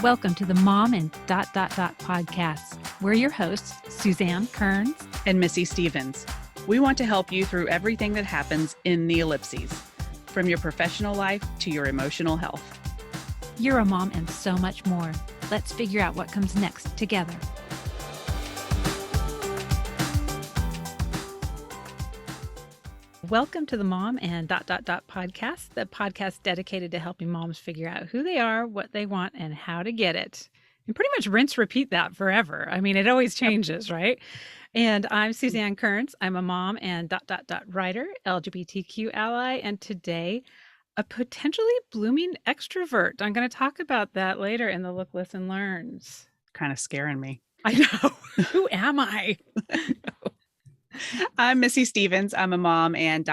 Welcome to the Mom and podcast. We're your hosts, Suzanne Kearns and Missy Stevens. We want to help you through everything that happens in the ellipses, from your professional life to your emotional health. You're a mom and so much more. Let's figure out what comes next together. Welcome to the Mom and podcast, the podcast dedicated to helping moms figure out who they are, what they want, and how to get it. And pretty much rinse, repeat that forever. I mean, it always changes, right? And I'm Suzanne Kearns. I'm a mom and writer, LGBTQ ally, and today, a potentially blooming extrovert. I'm going to talk about that later in the Look, Listen, Learns. Kind of scaring me. I know. Who am I? I'm Missy Stevens. I'm a mom and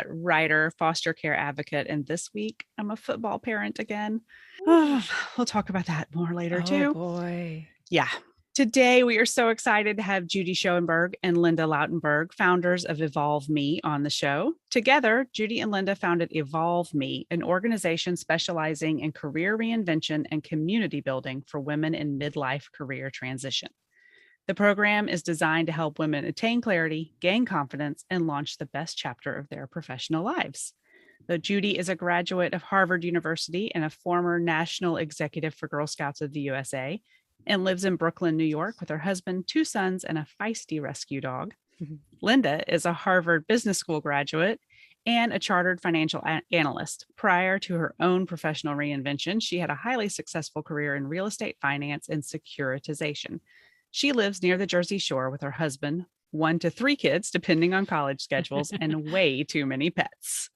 writer, foster care advocate. And this week, I'm a football parent again. We'll talk about that more later too. Oh boy. Yeah. Today, we are so excited to have Judy Schoenberg and Linda Lautenberg, founders of EvolveMe, on the show. Together, Judy and Linda founded EvolveMe, an organization specializing in career reinvention and community building for women in midlife career transition. The program is designed to help women attain clarity, gain confidence, and launch the best chapter of their professional lives. Though Judy is a graduate of Harvard University and a former national executive for Girl Scouts of the USA, and lives in Brooklyn, New York with her husband, 2 sons, and a feisty rescue dog. Linda is a Harvard Business School graduate and a chartered financial analyst. Prior to her own professional reinvention, she had a highly successful career in real estate finance and securitization. She lives near the Jersey Shore with her husband, 1 to 3 kids, depending on college schedules, and way too many pets.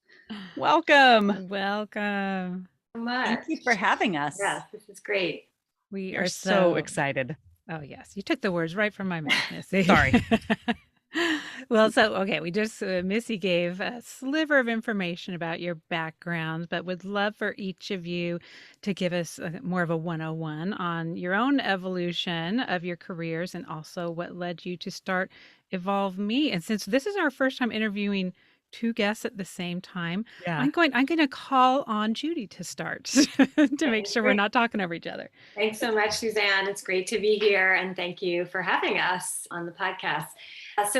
Welcome. Welcome. So much. Thank you for having us. Yes, this is great. We are so excited. Oh, yes. You took the words right from my mouth, Missy. Sorry. Well, we just, Missy gave a sliver of information about your background, but would love for each of you to give us more of a 101 on your own evolution of your careers and also what led you to start EvolveMe. And since this is our first time interviewing 2 guests at the same time, Yeah. I'm going to call on Judy to start to make sure we're not talking over each other. Thanks so much, Suzanne. It's great to be here, and thank you for having us on the podcast.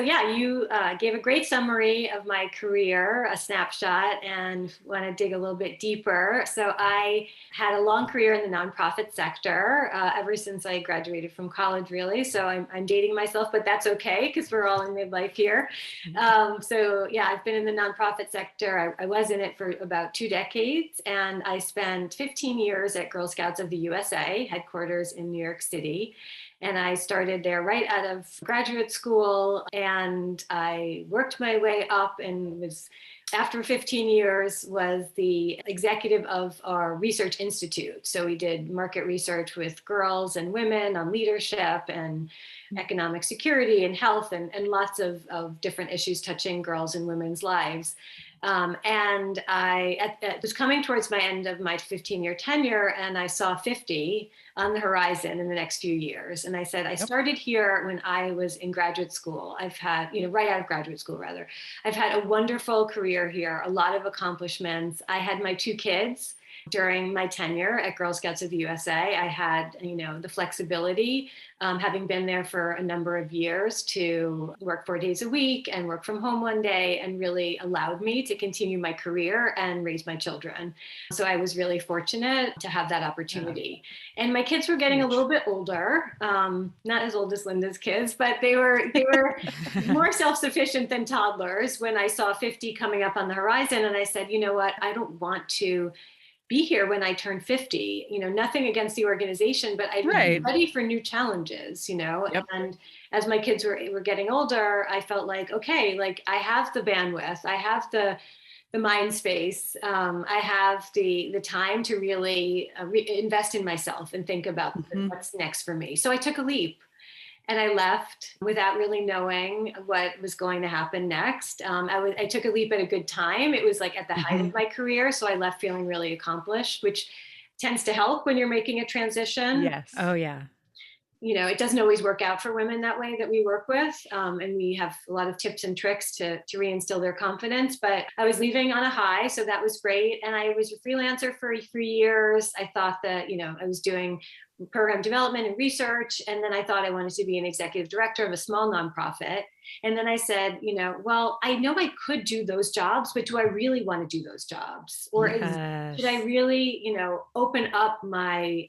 You gave a great summary of my career, a snapshot, and want to dig a little bit deeper. So I had a long career in the nonprofit sector ever since I graduated from college, really. So I'm dating myself, but that's okay because we're all in midlife here. I've been in the nonprofit sector. I was in it for about 2 decades, and I spent 15 years at Girl Scouts of the USA, headquarters in New York City. And I started there right out of graduate school, and I worked my way up and was, after 15 years, was the executive of our research institute. So we did market research with girls and women on leadership and economic security and health and lots of different issues touching girls and women's lives. And I was coming towards my end of my 15-year tenure, and I saw 50 on the horizon in the next few years. And I said, I started here when I was in graduate school. I've had, right out of graduate school, rather. I've had a wonderful career here, a lot of accomplishments. I had my 2 kids during my tenure at Girl Scouts of the USA. I had, the flexibility, having been there for a number of years, to work 4 days a week and work from home 1 day, and really allowed me to continue my career and raise my children. So I was really fortunate to have that opportunity. And my kids were getting a little bit older, not as old as Linda's kids, but they were more self-sufficient than toddlers when I saw 50 coming up on the horizon. And I said, you know what, I don't want to be here when I turn 50, nothing against the organization, but I'd be ready for new challenges, and as my kids were getting older, I felt like, okay, like I have the bandwidth, I have the mind space, I have the time to really invest in myself and think about what's next for me. So I took a leap. And I left without really knowing what was going to happen next. I took a leap at a good time. It was like at the height of my career. So I left feeling really accomplished, which tends to help when you're making a transition. Yes. Oh, yeah. It doesn't always work out for women that way that we work with. And we have a lot of tips and tricks to reinstill their confidence. But I was leaving on a high, so that was great. And I was a freelancer for 3 years. I thought that, I was doing program development and research. And then I thought I wanted to be an executive director of a small nonprofit. And then I said, well, I know I could do those jobs, but do I really want to do those jobs? Or should I really, open up my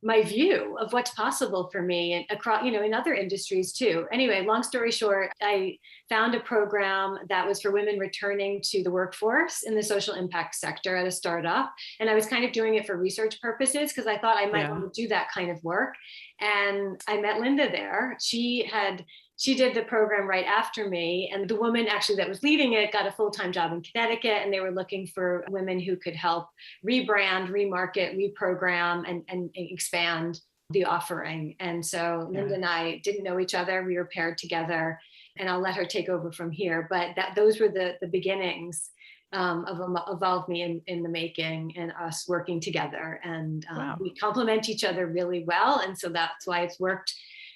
my view of what's possible for me and across, in other industries too. Anyway, long story short, I found a program that was for women returning to the workforce in the social impact sector at a startup. And I was kind of doing it for research purposes because I thought I might want to do that kind of work. And I met Linda there. She did the program right after me. And the woman actually that was leading it got a full-time job in Connecticut. And they were looking for women who could help rebrand, remarket, reprogram, and expand the offering. And so Linda and I didn't know each other. We were paired together, and I'll let her take over from here. But those were the beginnings of EvolveMe in the making, and us working together. And we complement each other really well. And so that's why it's worked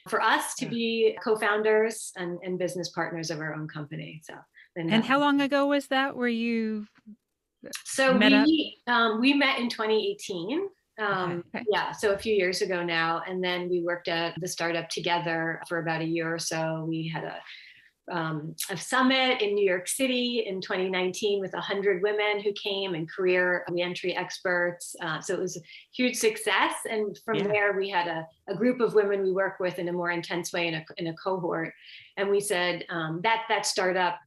for us to be co-founders and business partners of our own company. So, and how long ago was that? Were you? So we met in 2018. Yeah, so a few years ago now, and then we worked at the startup together for about a year or so. We had a summit in New York City in 2019 with 100 women who came and career reentry experts. So it was a huge success. And from there, we had a group of women we work with in a more intense way in a cohort. And we said that startup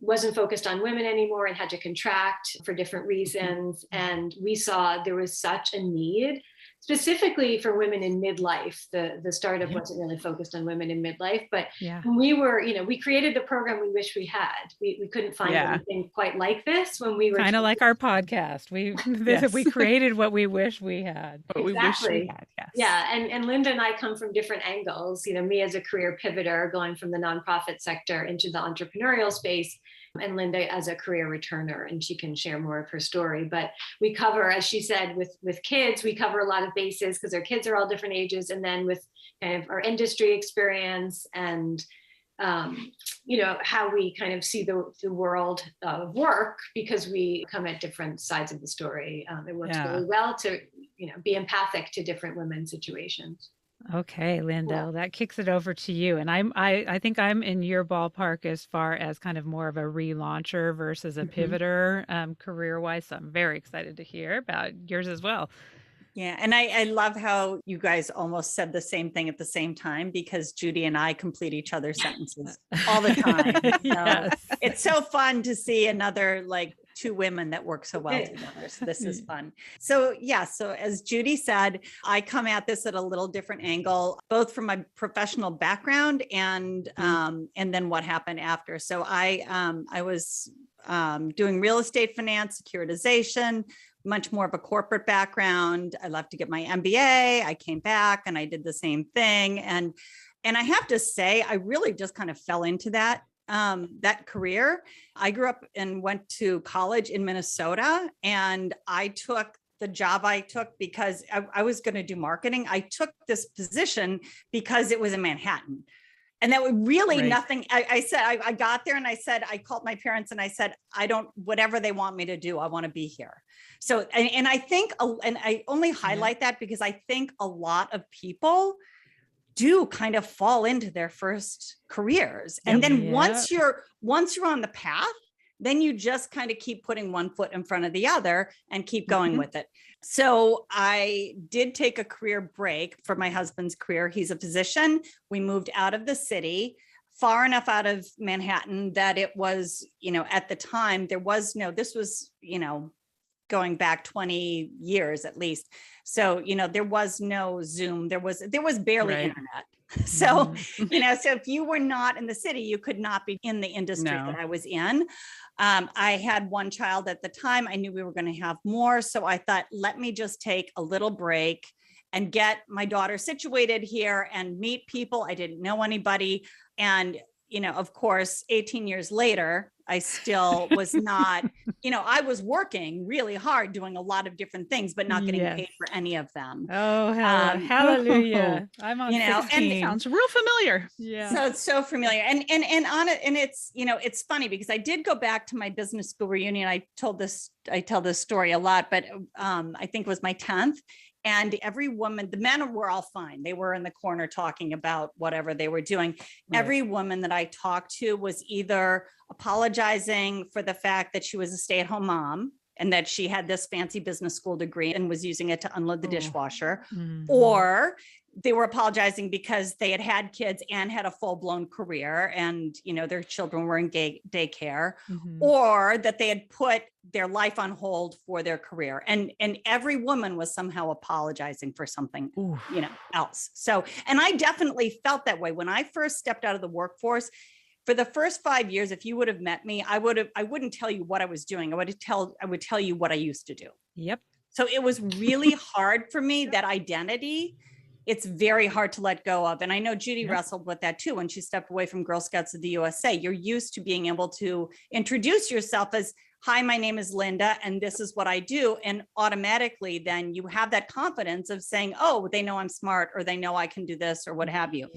wasn't focused on women anymore and had to contract for different reasons. And we saw there was such a need specifically for women in midlife. The startup wasn't really focused on women in midlife, but when we were, we created the program we wish we had. We couldn't find anything quite like this when we were kind of like our podcast. We created what we wish we had. What we wish we had. Yes. Yeah, and Linda and I come from different angles. Me as a career pivoter, going from the nonprofit sector into the entrepreneurial space, and Linda as a career returner, and she can share more of her story. But we cover, as she said, with kids, we cover a lot of bases because our kids are all different ages, and then with kind of our industry experience and how we kind of see the world of work, because we come at different sides of the story. It works really well to be empathic to different women's situations. Okay, Linda, well, that kicks it over to you. And I think I'm in your ballpark as far as kind of more of a relauncher versus a pivoter career-wise. So I'm very excited to hear about yours as well. Yeah. And I love how you guys almost said the same thing at the same time, because Judy and I complete each other's sentences all the time. So it's so fun to see another two women that work so well together. So this is fun. So so as Judy said, I come at this at a little different angle, both from my professional background and then what happened after. So I was doing real estate finance, securitization, much more of a corporate background. I left to get my MBA. I came back and I did the same thing. And I have to say, I really just kind of fell into that career. I grew up and went to college in Minnesota, and I took the job I took because I was going to do marketing. I took this position because it was in Manhattan. And that would really nothing. I said, I got there and I said, I called my parents and I said, whatever they want me to do, I want to be here. So, and I think, and I only highlight that because I think a lot of people do kind of fall into their first careers. And then once you're on the path, then you just kind of keep putting one foot in front of the other and keep going with it. So I did take a career break for my husband's career. He's a physician. We moved out of the city, far enough out of Manhattan that it was, at the time there was this was, going back 20 years at least. So, there was no Zoom, there was barely internet. So, so if you were not in the city, you could not be in the industry that I was in. I had one child at the time. I knew we were going to have more. So I thought, let me just take a little break and get my daughter situated here and meet people. I didn't know anybody. And, of course, 18 years later, I still was not, I was working really hard, doing a lot of different things, but not getting paid for any of them. Oh, hallelujah. I'm on 16. And sounds real familiar. Yeah. So it's so familiar. And on it, and it's, it's funny because I did go back to my business school reunion. I tell this story a lot, but I think it was my 10th. And every woman, the men were all fine. They were in the corner talking about whatever they were doing. Right. Every woman that I talked to was either apologizing for the fact that she was a stay-at-home mom and that she had this fancy business school degree and was using it to unload the dishwasher, or they were apologizing because they had had kids and had a full-blown career and, you know, their children were in daycare, or that they had put their life on hold for their career. And every woman was somehow apologizing for something, you know, else. So, and I definitely felt that way when I first stepped out of the workforce. For the first 5 years, if you would have met me, I wouldn't tell you what I was doing. I would tell you what I used to do. Yep. So it was really hard for me, that identity. It's very hard to let go of. And I know Judy wrestled with that too when she stepped away from Girl Scouts of the USA. You're used to being able to introduce yourself as, hi, my name is Linda, and this is what I do. And automatically then you have that confidence of saying, oh, they know I'm smart, or they know I can do this, or what have you.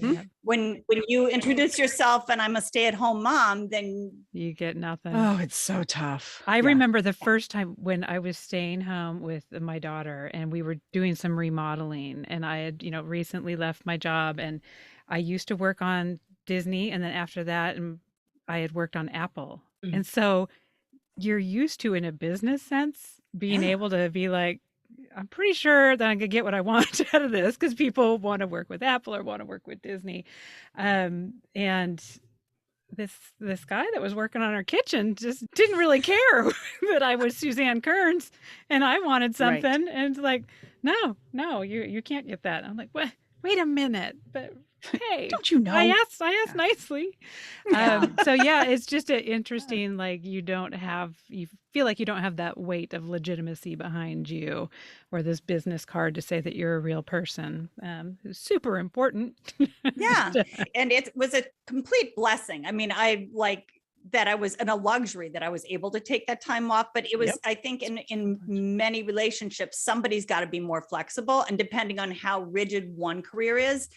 When you introduce yourself and I'm a stay-at-home mom, then you get nothing. Oh, it's so tough. I remember the first time when I was staying home with my daughter and we were doing some remodeling, and I had, you know, recently left my job, and I used to work on Disney. And then after that, I had worked on Apple. And so you're used to, in a business sense, being able to be like, I'm pretty sure that I could get what I want out of this, because people want to work with Apple or want to work with Disney. And this guy that was working on our kitchen just didn't really care that I was Suzanne Kearns and I wanted something. Right. And it's like, no, you can't get that. I'm like, wait a minute, but hey, don't you know? I asked nicely. So yeah, it's just an interesting, like, you feel like you don't have that weight of legitimacy behind you, or this business card to say that you're a real person. It's super important. Yeah. And it was a complete blessing. I mean, I like that I was in a luxury that I was able to take that time off, but it was, I think in many relationships, somebody's got to be more flexible, and depending on how rigid one career is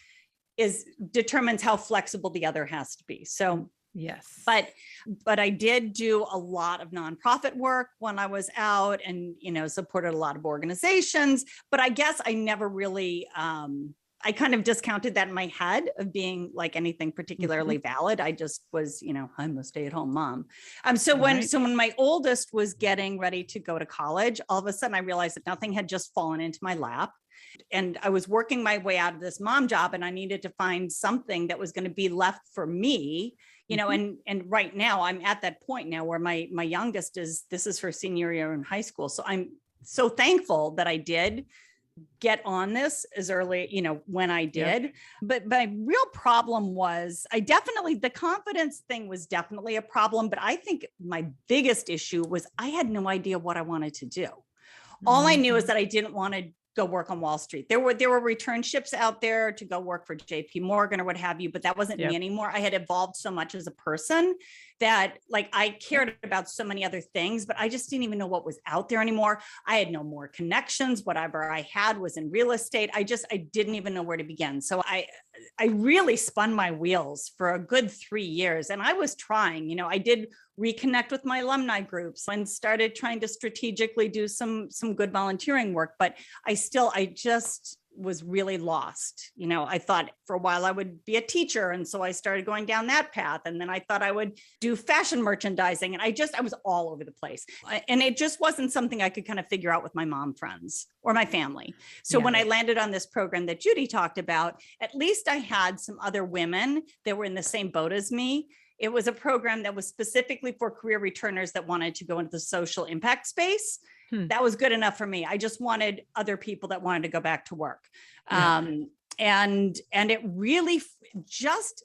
determines how flexible the other has to be. So yes, but I did do a lot of nonprofit work when I was out, and, you know, supported a lot of organizations, but I guess I never really, I kind of discounted that in my head of being like anything particularly valid. I just was, you know, I'm a stay-at-home mom. So when my oldest was getting ready to go to college, all of a sudden I realized that nothing had just fallen into my lap. And I was working my way out of this mom job, and I needed to find something that was going to be left for me, you know, and right now I'm at that point now where my youngest this is her senior year in high school. So I'm so thankful that I did get on this as early, you know, when I did. But my real problem was the confidence thing was definitely a problem. But I think my biggest issue was I had no idea what I wanted to do. All I knew is that I didn't want to go work on Wall Street. There were return ships out there to go work for JP Morgan or what have you, but that wasn't me anymore. I had evolved so much as a person that, like, I cared about so many other things, but I just didn't even know what was out there anymore. I had no more connections. Whatever I had was in real estate. I didn't even know where to begin. So I really spun my wheels for a good 3 years. And I was trying, you know, I did reconnect with my alumni groups and started trying to strategically do some good volunteering work, but I just was really lost. You know, I thought for a while I would be a teacher. And so I started going down that path. And then I thought I would do fashion merchandising. And I was all over the place. And it just wasn't something I could kind of figure out with my mom friends or my family. So when I landed on this program that Judy talked about, at least I had some other women that were in the same boat as me. It was a program that was specifically for career returners that wanted to go into the social impact space. That was good enough for me. I just wanted other people that wanted to go back to work. And it really just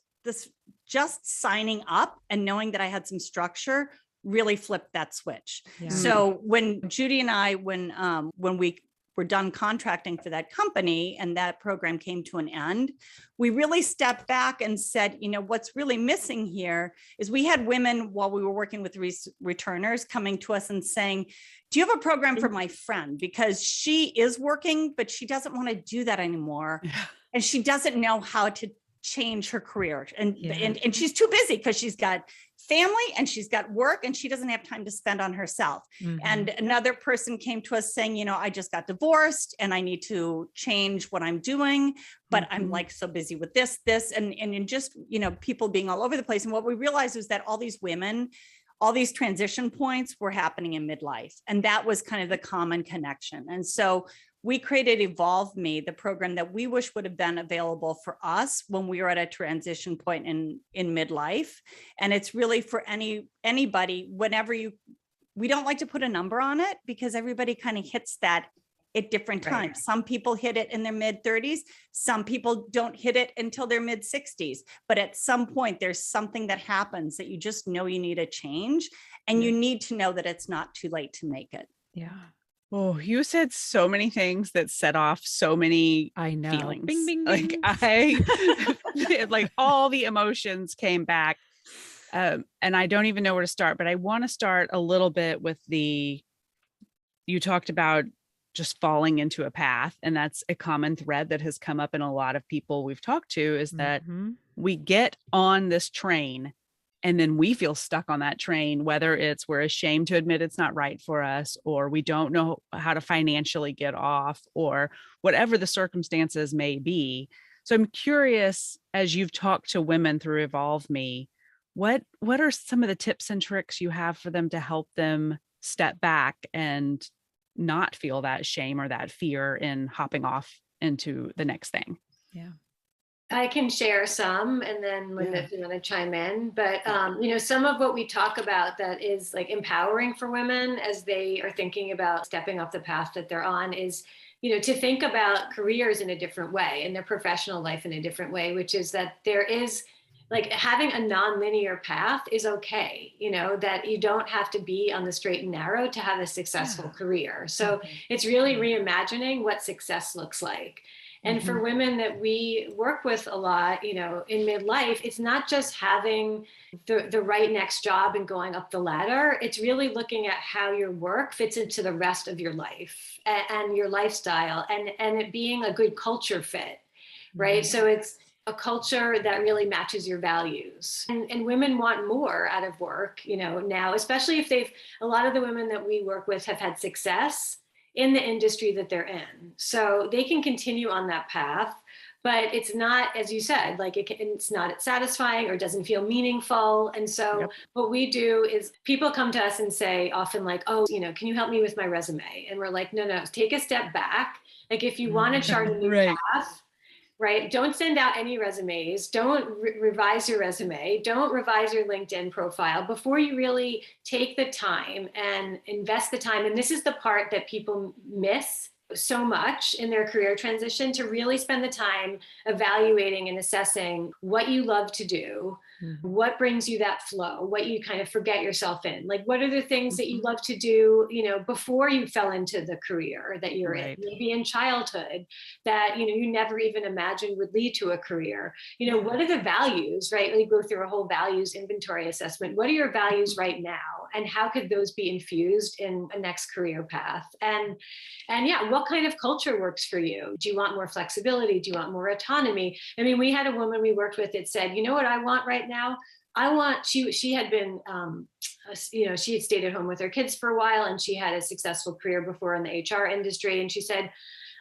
signing up and knowing that I had some structure really flipped that switch. So when Judy and I, when we were done contracting for that company and that program came to an end, we really stepped back and said, you know, what's really missing here is we had women, while we were working with returners, coming to us and saying, do you have a program for my friend? Because she is working, but she doesn't want to do that anymore. And she doesn't know how to change her career. And Yeah. and she's too busy because she's got family and she's got work and she doesn't have time to spend on herself. And another person came to us saying, I just got divorced and I need to change what I'm doing, but I'm like so busy with this, and just, people being all over the place. And what we realized was that all these women, all these transition points were happening in midlife. And that was kind of the common connection. And so we created EvolveMe, the program that we wish would have been available for us when we were at a transition point in midlife. And it's really for anybody, whenever we don't like to put a number on it because everybody kind of hits that at different times. Right. Some people hit it in their mid 30s. Some people don't hit it until their mid 60s. But at some point, there's something that happens that you just know you need a change, and you need to know that it's not too late to make it. Yeah. Oh, you said so many things that set off so many feelings. Bing, bing, bing. Like all the emotions came back. And I don't even know where to start, but I want to start a little bit with you talked about just falling into a path. And that's a common thread that has come up in a lot of people we've talked to, is that we get on this train and then we feel stuck on that train, whether it's we're ashamed to admit it's not right for us, or we don't know how to financially get off, or whatever the circumstances may be. So I'm curious, as you've talked to women through EvolveMe, what are some of the tips and tricks you have for them to help them step back and not feel that shame or that fear in hopping off into the next thing? Yeah. I can share some, and then Linda, if you want to chime in. But some of what we talk about that is like empowering for women as they are thinking about stepping off the path that they're on is, to think about careers in a different way and their professional life in a different way, which is that there is like having a non-linear path is okay, that you don't have to be on the straight and narrow to have a successful career. So it's really reimagining what success looks like. And for women that we work with a lot, in midlife, it's not just having the right next job and going up the ladder. It's really looking at how your work fits into the rest of your life and your lifestyle, and it being a good culture fit, right? So it's a culture that really matches your values. And women want more out of work, now, especially if a lot of the women that we work with have had success in the industry that they're in. So they can continue on that path, but it's not, as you said, like it's not satisfying or doesn't feel meaningful. And so what we do is people come to us and say often like, oh, can you help me with my resume? And we're like, no, take a step back. Like if you want to chart a new path, right? Don't send out any resumes. Don't revise your resume. Don't revise your LinkedIn profile before you really take the time and invest the time. And this is the part that people miss so much in their career transition, to really spend the time evaluating and assessing what you love to do, what brings you that flow, what you kind of forget yourself in. Like, what are the things that you love to do, before you fell into the career that you're in, maybe in childhood that, you never even imagined would lead to a career. What are the values, right? We go through a whole values inventory assessment. What are your values right now? And how could those be infused in a next career path? And what kind of culture works for you? Do you want more flexibility? Do you want more autonomy? I mean, we had a woman we worked with that said, you know what I want right now? She had been, she had stayed at home with her kids for a while, and she had a successful career before in the HR industry. And she said,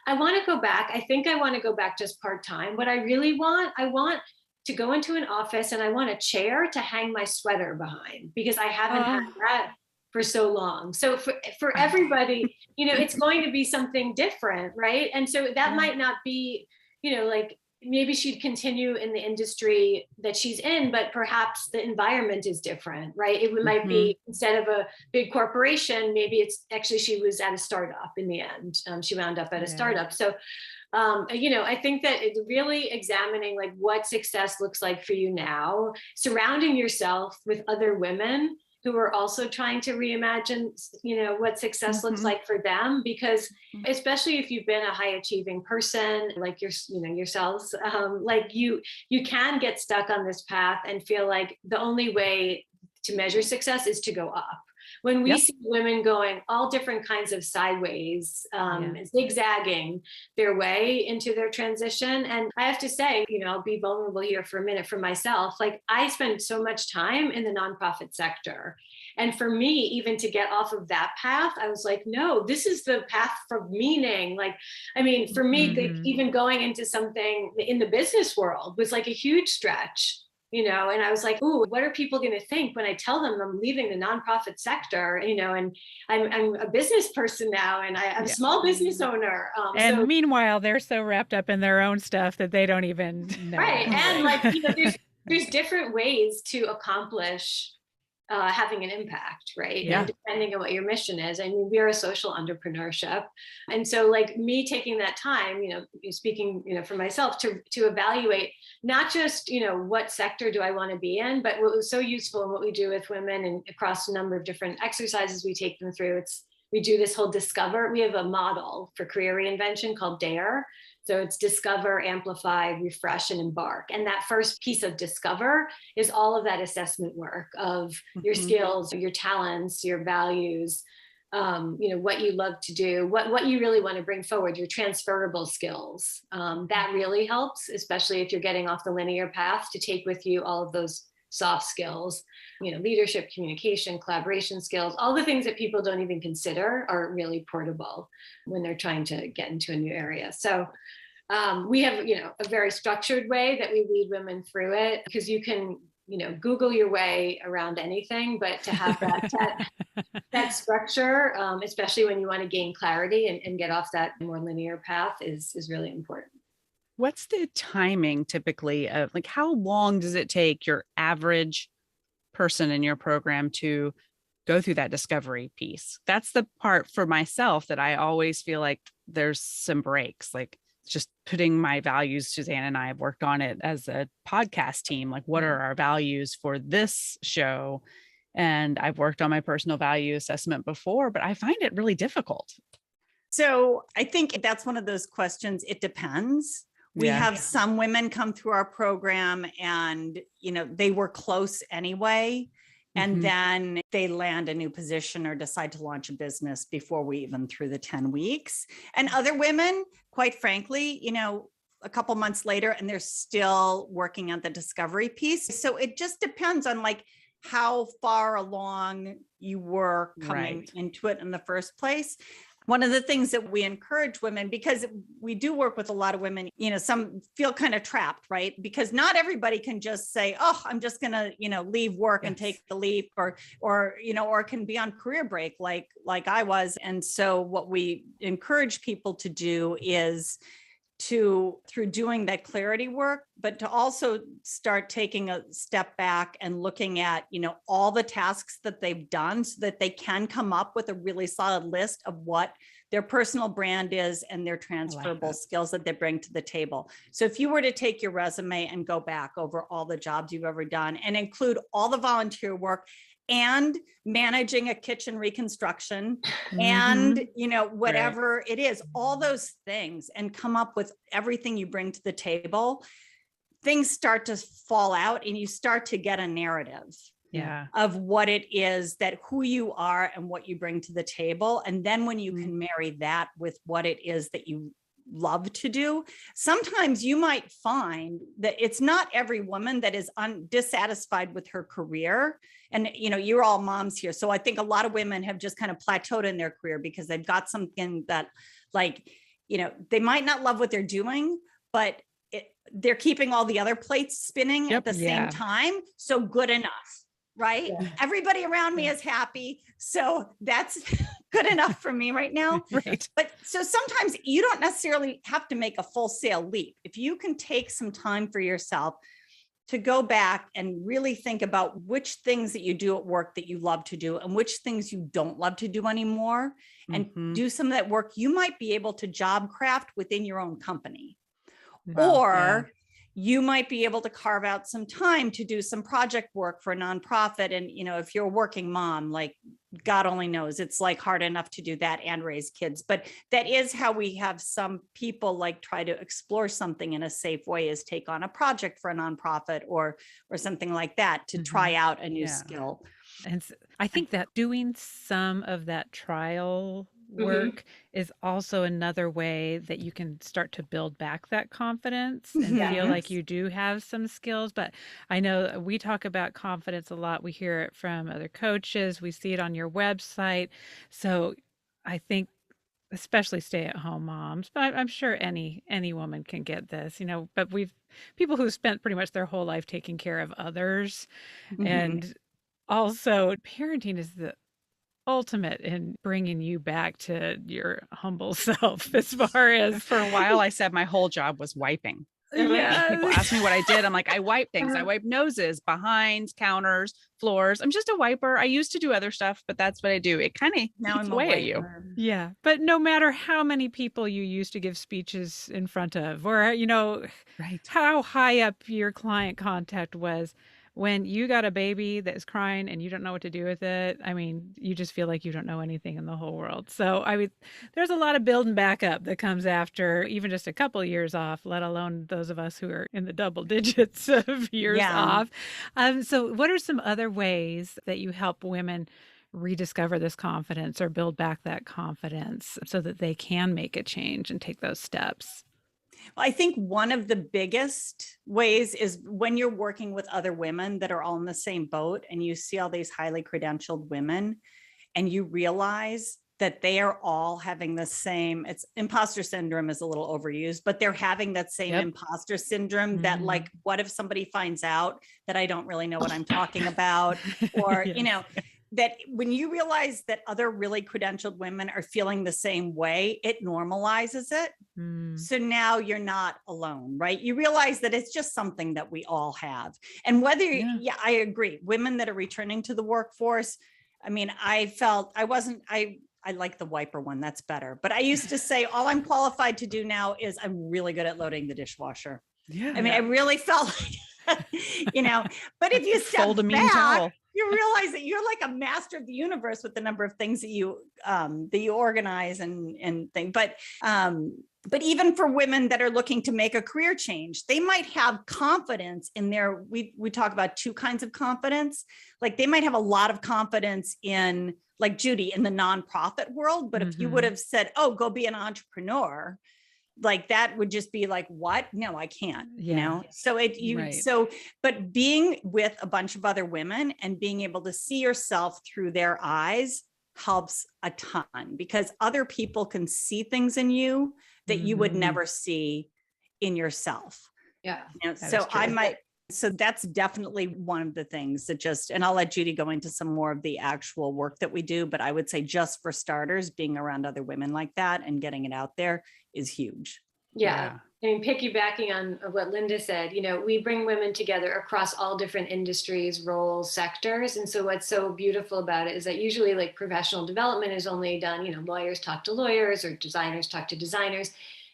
I want to go back. I think I want to go back just part-time. What I really want, I want to go into an office and I want a chair to hang my sweater behind, because I haven't had that for so long. So for everybody, it's going to be something different, right? And so that might not be, like maybe she'd continue in the industry that she's in, but perhaps the environment is different, right? It might be, instead of a big corporation, maybe it's actually, she was at a startup in the end. She wound up at a startup. So, I think that it's really examining like what success looks like for you now, surrounding yourself with other women who are also trying to reimagine, what success looks like for them, because especially if you've been a high achieving person, like yourselves, like you can get stuck on this path and feel like the only way to measure success is to go up, when we Yep. see women going all different kinds of sideways, zigzagging their way into their transition. And I have to say, I'll be vulnerable here for a minute for myself. Like, I spent so much time in the nonprofit sector. And for me, even to get off of that path, I was like, no, this is the path for meaning. Like, I mean, for me, even going into something in the business world was like a huge stretch, and I was like, ooh, what are people going to think when I tell them I'm leaving the nonprofit sector, and I'm a business person now, and I'm a small business owner. And meanwhile, they're so wrapped up in their own stuff that they don't even know. Right. And like, there's different ways to accomplish having an impact, right? Yeah. And depending on what your mission is. I mean, we are a social entrepreneurship. And so like me taking that time, speaking, for myself to evaluate not just, what sector do I want to be in, but what was so useful in what we do with women and across a number of different exercises we take them through. We do this whole discover. We have a model for career reinvention called DARE. So it's discover, amplify, refresh, and embark. And that first piece of discover is all of that assessment work of your skills, your talents, your values, what you love to do, what you really want to bring forward, your transferable skills. That really helps, especially if you're getting off the linear path, to take with you all of those soft skills, leadership, communication, collaboration skills, all the things that people don't even consider are really portable when they're trying to get into a new area. So we have, a very structured way that we lead women through it, because you can, Google your way around anything, but to have that structure, especially when you want to gain clarity and get off that more linear path is really important. What's the timing typically of, like, how long does it take your average person in your program to go through that discovery piece? That's the part for myself that I always feel like there's some breaks, like just putting my values. Suzanne and I have worked on it as a podcast team. Like, what are our values for this show? And I've worked on my personal value assessment before, but I find it really difficult. So I think that's one of those questions. It depends. We have some women come through our program and, they were close anyway. And then they land a new position or decide to launch a business before we even through the 10 weeks. And other women, quite frankly, a couple months later, and they're still working on the discovery piece. So it just depends on like how far along you were coming into it in the first place. One of the things that we encourage women, because we do work with a lot of women, some feel kind of trapped, right? Because not everybody can just say, oh, I'm just going to, leave work and take the leap or can be on career break like I was. And so what we encourage people to do is through doing that clarity work, but to also start taking a step back and looking at, all the tasks that they've done so that they can come up with a really solid list of what their personal brand is and their transferable skills that they bring to the table. So if you were to take your resume and go back over all the jobs you've ever done and include all the volunteer work and managing a kitchen reconstruction and, whatever it is, all those things, and come up with everything you bring to the table, things start to fall out and you start to get a narrative of what it is that who you are and what you bring to the table. And then when you can marry that with what it is that you love to do, sometimes you might find that it's not every woman that is dissatisfied with her career. And, you're all moms here. So I think a lot of women have just kind of plateaued in their career because they've got something that they might not love what they're doing, but they're keeping all the other plates spinning at the same time. So good enough. Right? Yeah. Everybody around me is happy. So that's good enough for me right now. Right. But so sometimes you don't necessarily have to make a full sail leap. If you can take some time for yourself to go back and really think about which things that you do at work that you love to do and which things you don't love to do anymore, and do some of that work, you might be able to job craft within your own company. You might be able to carve out some time to do some project work for a nonprofit. And, if you're a working mom, like God only knows, it's like hard enough to do that and raise kids. But that is how we have some people like try to explore something in a safe way, is take on a project for a nonprofit or something like that to try out a new skill. And I think that doing some of that trial work is also another way that you can start to build back that confidence and feel like Yes. you do have some skills. But I know we talk about confidence a lot. We hear it from other coaches. We see it on your website. So I think especially stay-at-home moms, but I'm sure any woman can get this, but we've people who spent pretty much their whole life taking care of others. And also parenting is the ultimate in bringing you back to your humble self as far as For a while, I said my whole job was wiping. People ask me what I did. I'm like, I wipe things. I wipe noses, behinds, counters, floors. I'm just a wiper. I used to do other stuff, but that's what I do. It kind of Now eats I'm a away at you. wiper. Yeah. But no matter how many people you used to give speeches in front of, or, Right. how high up your client contact was, when you got a baby that's crying and you don't know what to do with it, I mean, you just feel like you don't know anything in the whole world. So, I mean, there's a lot of building back up that comes after even just a couple of years off, let alone those of us who are in the double digits of years off. So, what are some other ways that you help women rediscover this confidence or build back that confidence so that they can make a change and take those steps? Well, I think one of the biggest ways is when you're working with other women that are all in the same boat and you see all these highly credentialed women and you realize that they are all having the same, it's imposter syndrome is a little overused, but they're having that same imposter syndrome that like, what if somebody finds out that I don't really know what I'm talking about? Or, that when you realize that other really credentialed women are feeling the same way, it normalizes it. So now you're not alone, right? You realize that it's just something that we all have. And whether, I agree. Women that are returning to the workforce, I mean, I like the wiper one. That's better. But I used to say, all I'm qualified to do now is I'm really good at loading the dishwasher. I mean, I really felt like, but if you step back, you realize that you're like a master of the universe with the number of things that you organize and think. But even for women that are looking to make a career change, they might have confidence in their, we talk about two kinds of confidence. Like they might have a lot of confidence in, like Judy, in the nonprofit world. But if you would have said, oh, go be an entrepreneur, like that would just be like, what? No, I can't, So but being with a bunch of other women and being able to see yourself through their eyes helps a ton, because other people can see things in you that you would never see in yourself. Yeah. So that's definitely one of the things that and I'll let Judy go into some more of the actual work that we do, but I would say just for starters, being around other women like that and getting it out there is huge. Yeah. I mean, piggybacking on what Linda said, we bring women together across all different industries, roles, sectors. And so what's so beautiful about it is that usually like professional development is only done, lawyers talk to lawyers or designers talk to designers.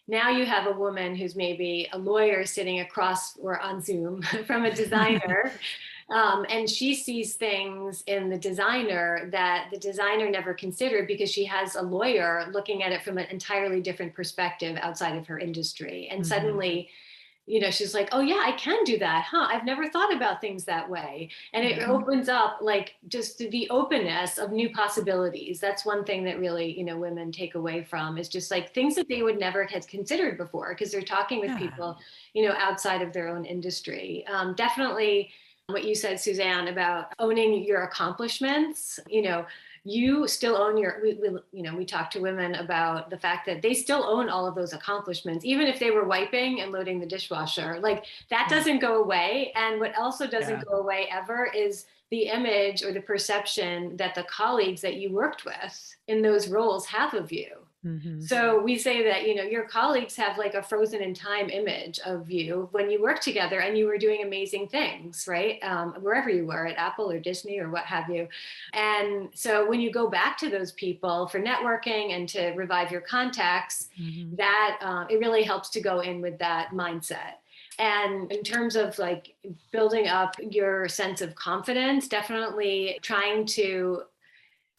Now you have a woman who's maybe a lawyer sitting across or on Zoom from a designer. And she sees things in the designer that the designer never considered, because she has a lawyer looking at it from an entirely different perspective outside of her industry. And suddenly, she's like, oh yeah, I can do that. I've never thought about things that way. And it opens up like just the openness of new possibilities. That's one thing that really, women take away from, is just like things that they would never have considered before, because they're talking with people, outside of their own industry. Definitely what you said, Suzanne, about owning your accomplishments. You still own we talk to women about the fact that they still own all of those accomplishments, even if they were wiping and loading the dishwasher. Like that doesn't go away. And what also doesn't go away ever is the image or the perception that the colleagues that you worked with in those roles have of you. So we say that, your colleagues have like a frozen in time image of you when you worked together and you were doing amazing things, right? Wherever you were, at Apple or Disney or what have you. And so when you go back to those people for networking and to revive your contacts, that it really helps to go in with that mindset. And in terms of like building up your sense of confidence, definitely trying to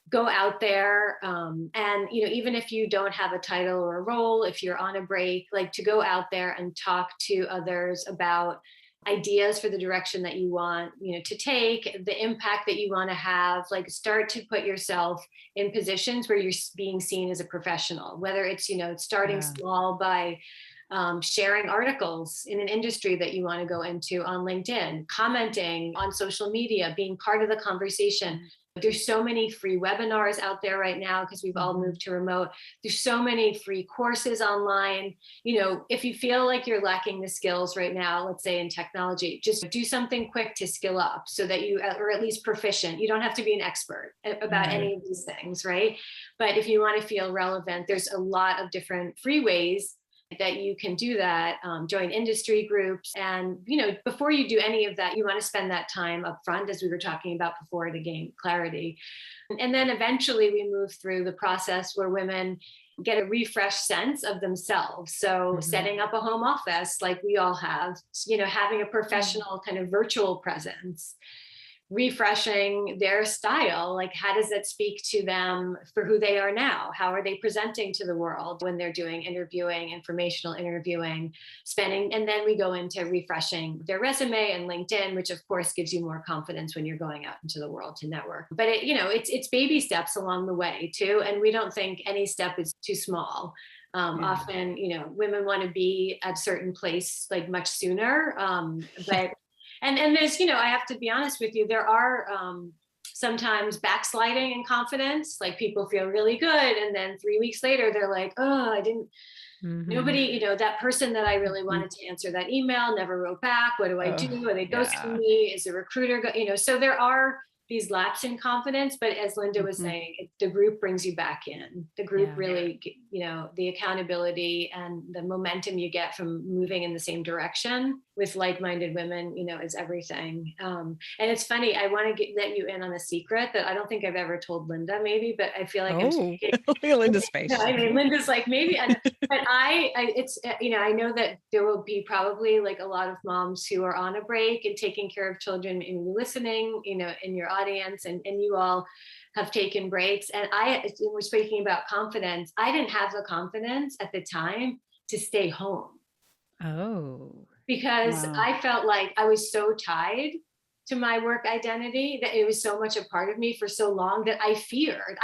go out there and even if you don't have a title or a role, if you're on a break, like to go out there and talk to others about ideas for the direction that you want, to take, the impact that you want to have, like start to put yourself in positions where you're being seen as a professional, whether it's, starting small by sharing articles in an industry that you want to go into on LinkedIn, commenting on social media, being part of the conversation. There's so many free webinars out there right now because we've all moved to remote. There's so many free courses online. If you feel like you're lacking the skills right now, let's say in technology, just do something quick to skill up so that you are at least proficient. You don't have to be an expert about any of these things, right? But if you want to feel relevant, there's a lot of different free ways that you can do that. Join industry groups. And, before you do any of that, you want to spend that time up front, as we were talking about before, to gain clarity. And then eventually we move through the process where women get a refreshed sense of themselves. So setting up a home office like we all have, having a professional kind of virtual presence, refreshing their style. Like, how does that speak to them for who they are now? How are they presenting to the world when they're doing interviewing, informational interviewing, and then we go into refreshing their resume and LinkedIn, which of course gives you more confidence when you're going out into the world to network. But it's baby steps along the way too. And we don't think any step is too small. Often, women want to be at a certain place like much sooner. But And there's, I have to be honest with you, there are sometimes backsliding in confidence, like people feel really good. And then 3 weeks later, they're like, oh, I didn't, nobody, that person that I really wanted to answer that email never wrote back. What do I do? Are they ghosting me? Is the recruiter, so there are these laps in confidence, but as Linda was saying, the group brings you back in. The group really, the accountability and the momentum you get from moving in the same direction with like-minded women, is everything. And it's funny, I want to let you in on a secret that I don't think I've ever told Linda, maybe, but I feel like Linda's face. I mean, Linda's like, maybe, but I know that there will be probably like a lot of moms who are on a break and taking care of children and listening, in your audience, and you all have taken breaks. And we're speaking about confidence. I didn't have the confidence at the time to stay home. Because I felt like I was so tied to my work identity that it was so much a part of me for so long that I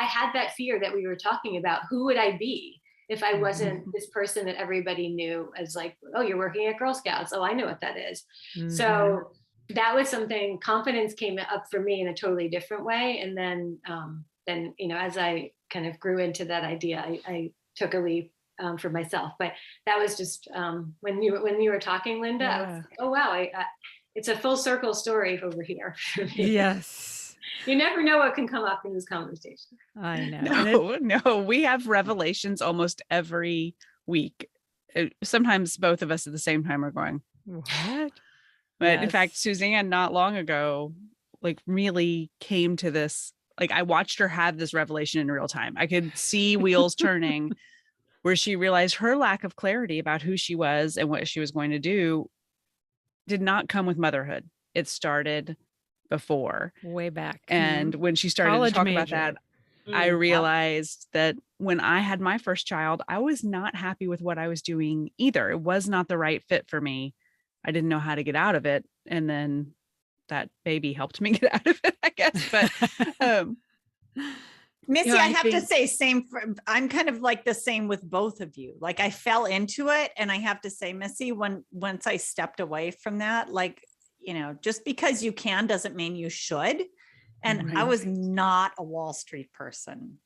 had that fear that we were talking about. Who would I be if I wasn't this person that everybody knew as like, oh, you're working at Girl Scouts. Oh, I know what that is. So that was something, confidence came up for me in a totally different way. And then, as I kind of grew into that idea, I took a leap for myself. But that was just when you were talking, Linda, I was like, oh, wow, it's a full circle story over here. Yes. You never know what can come up in this conversation. I know. No, we have revelations almost every week. Sometimes both of us at the same time are going, what? But in fact, Suzanne, not long ago, like really came to this, like I watched her have this revelation in real time. I could see wheels turning where she realized her lack of clarity about who she was and what she was going to do did not come with motherhood. It started before. Way back. And when she started to talk about that, I realized that when I had my first child, I was not happy with what I was doing either. It was not the right fit for me. I didn't know how to get out of it. And then that baby helped me get out of it, I guess. But Missy, I have to say, I'm kind of like the same with both of you. Like I fell into it, and I have to say, Missy, once I stepped away from that, like, just because you can doesn't mean you should. And I was not a Wall Street person.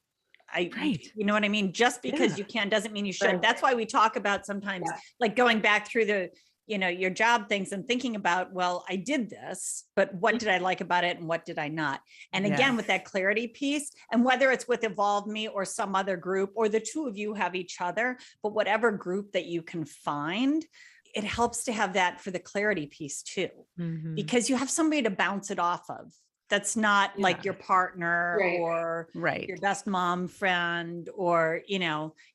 You know what I mean? Just because you can doesn't mean you should. Right. That's why we talk about sometimes like going back through the, your job things and thinking about, well, I did this, but what did I like about it and what did I not? And again, with that clarity piece, and whether it's with EvolveMe or some other group, or the two of you have each other, but whatever group that you can find, it helps to have that for the clarity piece too, because you have somebody to bounce it off of. That's not like your partner or your best mom friend, or, you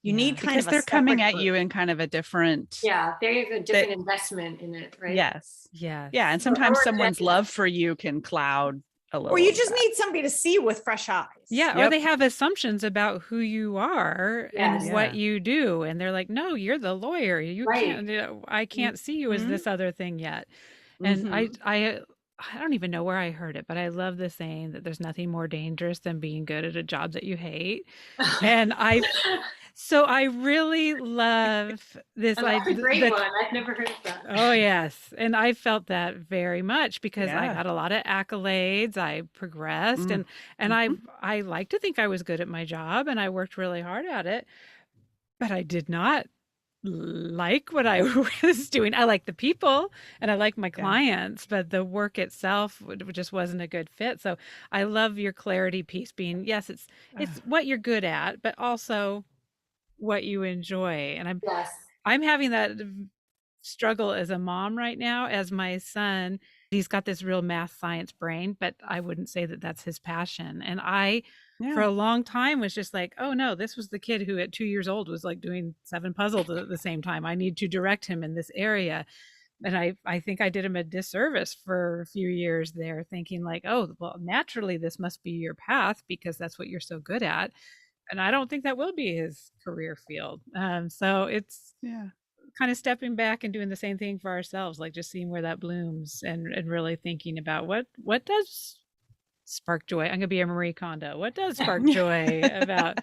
need kind of, they're coming at you in kind of a different. Yeah. They have a different investment in it. Right. Yes. Yeah. Yeah. And sometimes someone's love for you can cloud a little. Or you just need somebody to see with fresh eyes. Yeah. Or they have assumptions about who you are and what you do. And they're like, no, you're the lawyer. You can't, I can't see you as this other thing yet. And Mhm. I don't even know where I heard it, but I love the saying that there's nothing more dangerous than being good at a job that you hate. And so I really love this. And that's a great The one. I've never heard of that. Oh, yes. And I felt that very much because I Yeah. got a lot of accolades. I progressed Mm. and Mhm. I like to think I was good at my job and I worked really hard at it, but I did not like what I was doing. I like the people and I like my Yeah. clients, but the work itself just wasn't a good fit. So I love your clarity piece being, yes, it's what you're good at, but also what you enjoy. And Yes. I'm having that struggle as a mom right now as my son, he's got this real math science brain, but I wouldn't say that that's his passion. And I for Yeah. a long time was just like, oh no, this was the kid who at 2 years old was like doing 7 puzzles at the same time. I need to direct him in this area. And I think I did him a disservice for a few years there, thinking like, oh, well, naturally this must be your path because that's what you're so good at. And I don't think that will be his career field. So it's Yeah. kind of stepping back and doing the same thing for ourselves, like just seeing where that blooms and really thinking about what does spark joy. I'm going to be a Marie Kondo. What does spark joy Yeah.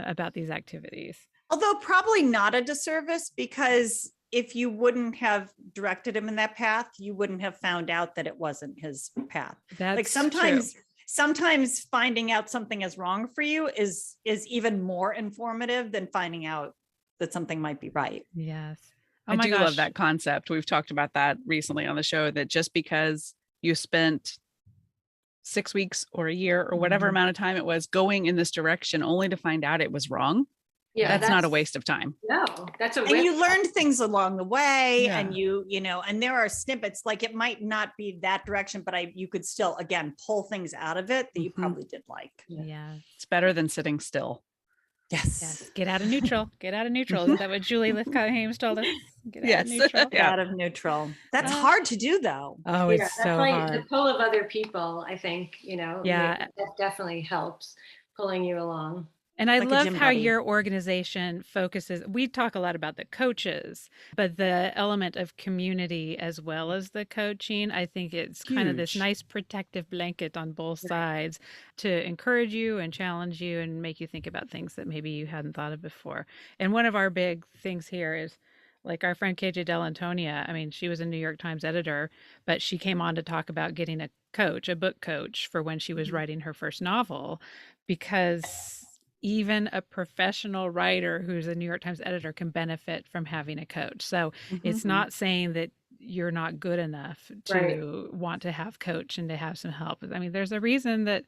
about these activities? Although probably not a disservice, because if you wouldn't have directed him in that path, you wouldn't have found out that it wasn't his path. That's Like sometimes finding out something is wrong for you is even more informative than finding out that something might be right. true. Yes. Oh I my do gosh. love that concept. We've talked about that recently on the show, that just because you spent 6 weeks or a year or whatever Mhm. amount of time it was going in this direction only to find out it was wrong, Yeah. that's not a waste of time. No, that's a And win. you learned things along the way, Yeah. and you know, and there are snippets, like it might not be that direction, but you could still, again, pull things out of it that you Mhm. probably did like. Yeah. It's better than sitting still. Yes. Get out of neutral. Get out of neutral. Isn't that what Julie Lithcott-Hames told us? Get out of Yes. neutral. Yeah. Out of neutral. That's Uh, hard to do, though. Oh, Yeah, it's that's so like hard. the pull of other people, I think, Yeah. that definitely helps pulling you along. And I Like a love gym how buddy. your organization focuses. We talk a lot about the coaches, but the element of community as well as the coaching, I think it's kind of this Huge. nice protective blanket on both Right. sides to encourage you and challenge you and make you think about things that maybe you hadn't thought of before. And one of our big things here is like our friend KJ Delantonia. I mean, she was a New York Times editor, but she came on to talk about getting a coach, a book coach, for when she was Mhm. writing her first novel, because even a professional writer who's a New York Times editor can benefit from having a coach. So it's Mhm. not saying that you're not good enough Right. to want to have coach and to have some help. I mean, there's a reason that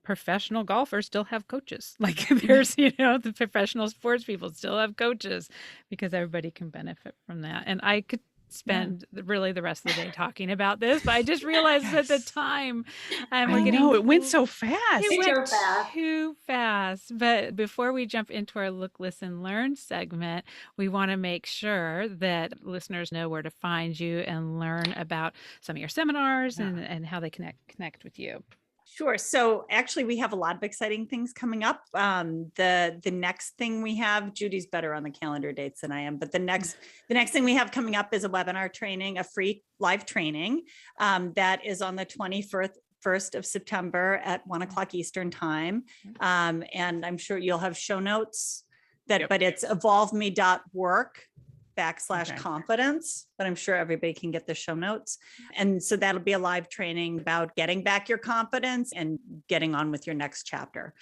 professional golfers still have coaches. Like there's, the professional sports people still have coaches because everybody can benefit from that. And I could spend really the rest of the day talking about this, but I just realized at the Yes. time I we're getting know it went so fast. it It's went so fast. too fast. But before we jump into our Look, Listen, Learn segment, we want to make sure that listeners know where to find you and learn about some of your seminars Yeah. and how they connect with you. Sure. So actually, we have a lot of exciting things coming up. The next thing we have, Judy's better on the calendar dates than I am, but the next thing we have coming up is a webinar training, a free live training that is on the 21st of September at 1:00 Eastern time. And I'm sure you'll have show notes Yep. but it's evolveme.work/confidence, but I'm sure everybody can get the show notes. And so that'll be a live training about getting back your confidence and getting on with your next chapter.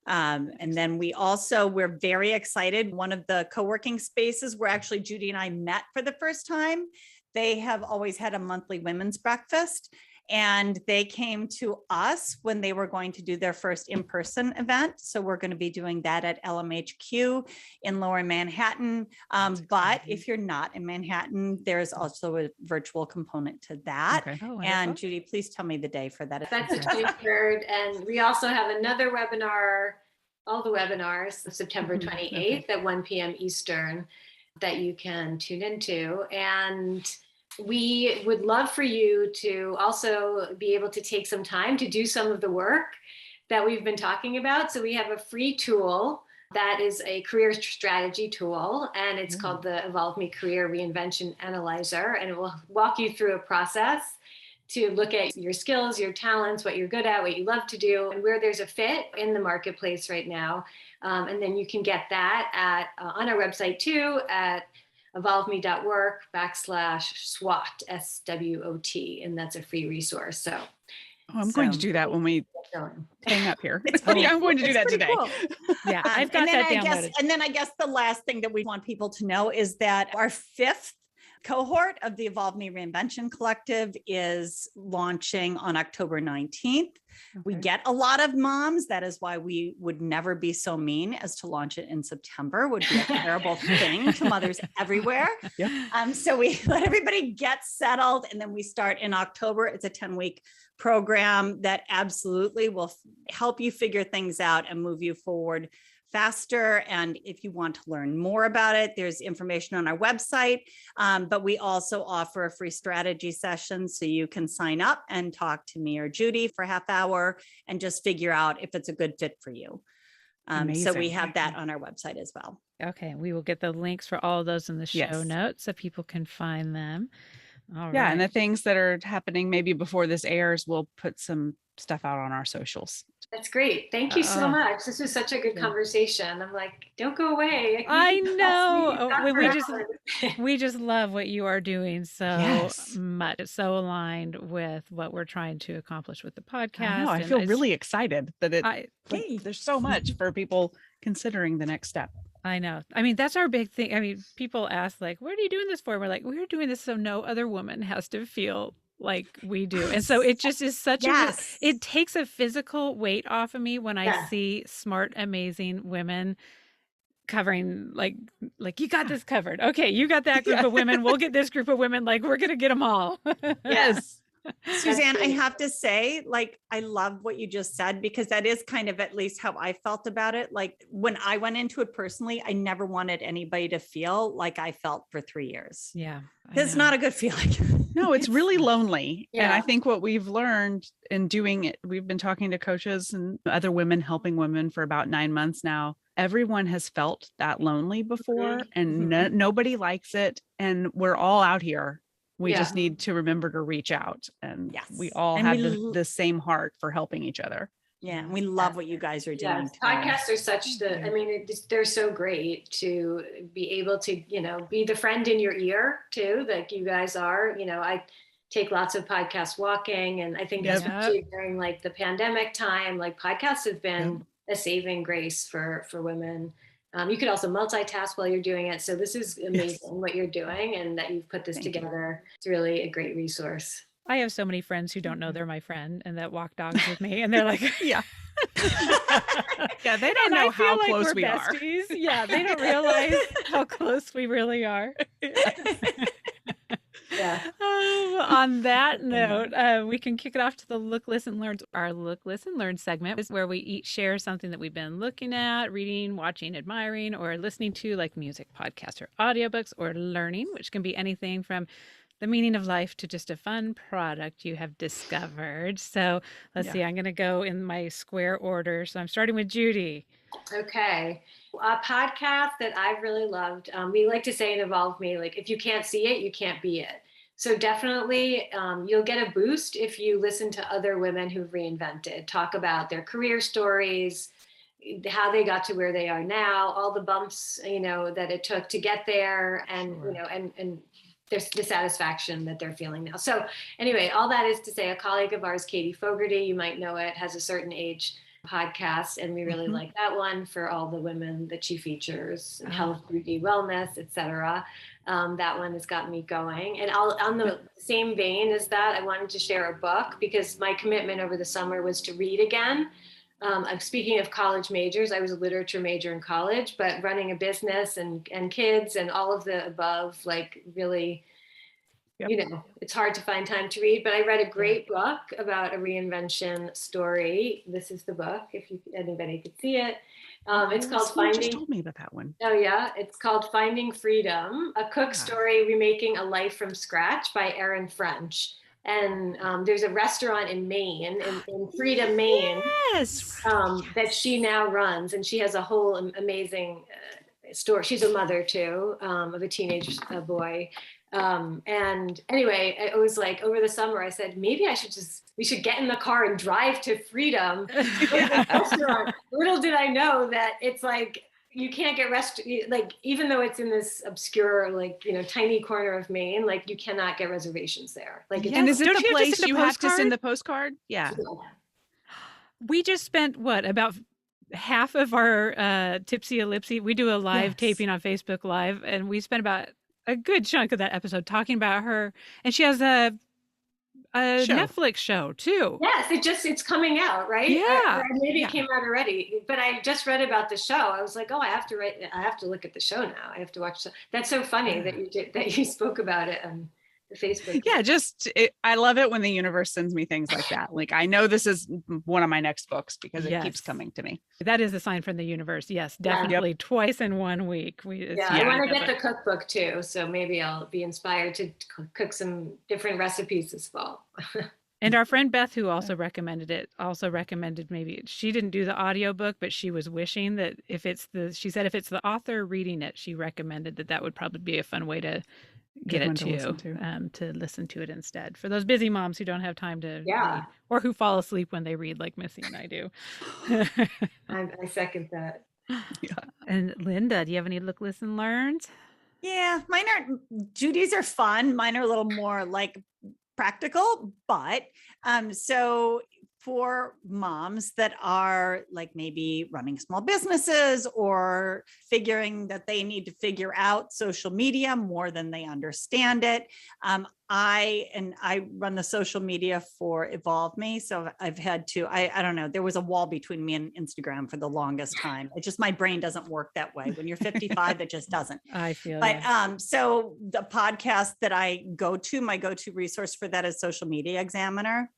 And then we're very excited. One of the co-working spaces where actually Judy and I met for the first time, they have always had a monthly women's breakfast. And they came to us when they were going to do their first in-person event. So we're going to be doing that at LMHQ in Lower Manhattan. But if you're not in Manhattan, there's also a virtual component to that. Okay. Oh, And Judy, please tell me the day for that. That's the 23rd. And we also have another webinar, all the webinars, September 28th at 1 p.m. Eastern, that you can tune into. And we would love for you to also be able to take some time to do some of the work that we've been talking about. So we have a free tool That is a career strategy tool, and it's called the EvolveMe Career Reinvention Analyzer, and it will walk you through a process to look at your skills, your talents, what you're good at, what you love to do, and where there's a fit in the marketplace right now. And then you can get that on our website too at evolveme.work/SWOT, SWOT, and that's a free resource. So I'm going to do that when we hang up here. I'm going to do that today. Cool. Yeah, I've got that downloaded. And then I guess the last thing that we want people to know is that our 5th cohort of the EvolveMe Reinvention Collective is launching on October 19th. We get a lot of moms. That is why we would never be so mean as to launch it in September. Would be a terrible thing to mothers everywhere. Yep. So we let everybody get settled, and then we start in October. It's a 10-week program that absolutely will help you figure things out and move you forward faster. And if you want to learn more about it, there's information on our website, but we also offer a free strategy session, so you can sign up and talk to me or Judy for a half hour and just figure out if it's a good fit for you. So we have that on our website as well. Okay, we will get the links for all of those in the show notes so people can find them. All right. And the things that are happening maybe before this airs, we'll put some stuff out on our socials. That's great. Thank you so much. This was such a good conversation. I'm like, don't go away. I know. We just love what you are doing so much. It's so aligned with what we're trying to accomplish with the podcast. I know. I feel really excited that there's so much for people considering the next step. I know. I mean, that's our big thing. I mean, people ask like, what are you doing this for? We're like, we're doing this so no other woman has to feel like we do. And so it just is such it takes a physical weight off of me when I see smart, amazing women covering like you got this covered. Okay, you got that group of women. We'll get this group of women. Like, we're going to get them all. Yes. Suzanne, I have to say, like, I love what you just said, because that is kind of at least how I felt about it. Like, when I went into it personally, I never wanted anybody to feel like I felt for 3 years. Yeah. It's not a good feeling. No, it's really lonely. Yeah. And I think what we've learned in doing it, we've been talking to coaches and other women, helping women for about 9 months now. Everyone has felt that lonely before, and nobody likes it. And we're all out here. We just need to remember to reach out, and we all have the same heart for helping each other. Yeah. And we love what you guys are doing. Podcasts are such they're so great to be able to, be the friend in your ear too, like you guys are. I take lots of podcast walking, and I think especially during like the pandemic time, like podcasts have been a saving grace for women. You could also multitask while you're doing it. So this is amazing what you're doing, and that you've put this together. It's really a great resource. I have so many friends who don't know they're my friend and that walk dogs with me. And they're like, they don't know how close we are. Yeah, they don't realize how close we really are. On that note, we can kick it off to the Look, Listen, Learn. Our Look, Listen, Learn segment is where we each share something that we've been looking at, reading, watching, admiring, or listening to, like music, podcasts, or audiobooks, or learning, which can be anything from the meaning of life to just a fun product you have discovered. So let's see, I'm going to go in my square order. So I'm starting with Judy. Okay. A podcast that I've really loved. We like to say in EvolveMe, like, if you can't see it, you can't be it. So definitely you'll get a boost if you listen to other women who've reinvented, talk about their career stories, how they got to where they are now, all the bumps, that it took to get there, and, and there's the satisfaction that they're feeling now. So anyway, all that is to say, a colleague of ours, Katie Fogerty, you might know it, has a Certain Age podcast, and we really like that one for all the women that she features, health, beauty, wellness, etc. That one has got me going. And on the same vein as that, I wanted to share a book, because my commitment over the summer was to read again. I'm speaking of college majors. I was a literature major in college, but running a business and kids and all of the above, like, really, it's hard to find time to read. But I read a great book about a reinvention story. This is the book, if anybody could see it. It's called Finding. Just told me about that one. Oh yeah, it's called Finding Freedom: A Cook Story Remaking a Life from Scratch by Erin French. And there's a restaurant in Maine, in Freedom, Maine, Yes. that she now runs. And she has a whole amazing story. She's a mother too, of a teenage boy. And anyway, it was like over the summer, I said, maybe we should get in the car and drive to Freedom, to the restaurant. Little did I know that it's like, you can't get like, even though it's in this obscure, like, tiny corner of Maine, like you cannot get reservations there. Like, and is it Don't the you have to place send a you have to postcard? send the postcard? Yeah. We just spent about half of our Tipsy Ellipsy. We do a live taping on Facebook Live, and we spent about a good chunk of that episode talking about her. And she has a Netflix show too. Yes, it's coming out, right? Yeah. Maybe it came out already, but I just read about the show. I was like, oh, I have to look at the show now. I have to watch. That's so funny that you spoke about it on the Facebook. Yeah, I love it when the universe sends me things like that. Like, I know this is one of my next books because it keeps coming to me. That is a sign from the universe. Yes, definitely. Twice in 1 week. I want to get the cookbook too, so maybe I'll be inspired to cook some different recipes this fall. And our friend Beth, who also recommended it, maybe she didn't do the audiobook, but she was wishing that she said if it's the author reading it, she recommended that would probably be a fun way to get it to listen to it instead, for those busy moms who don't have time to read, or who fall asleep when they read, like Missy and I do. I second that. And Linda, do you have any look, listen, learns? Yeah, Judy's are fun. Mine are a little more like practical, but so for moms that are like maybe running small businesses or figuring that they need to figure out social media more than they understand it. I run the social media for EvolveMe. So I've had to, I don't know, there was a wall between me and Instagram for the longest time. It just, my brain doesn't work that way. When you're 55, it just doesn't. I feel But so the podcast that I go to, my go-to resource for that is Social Media Examiner.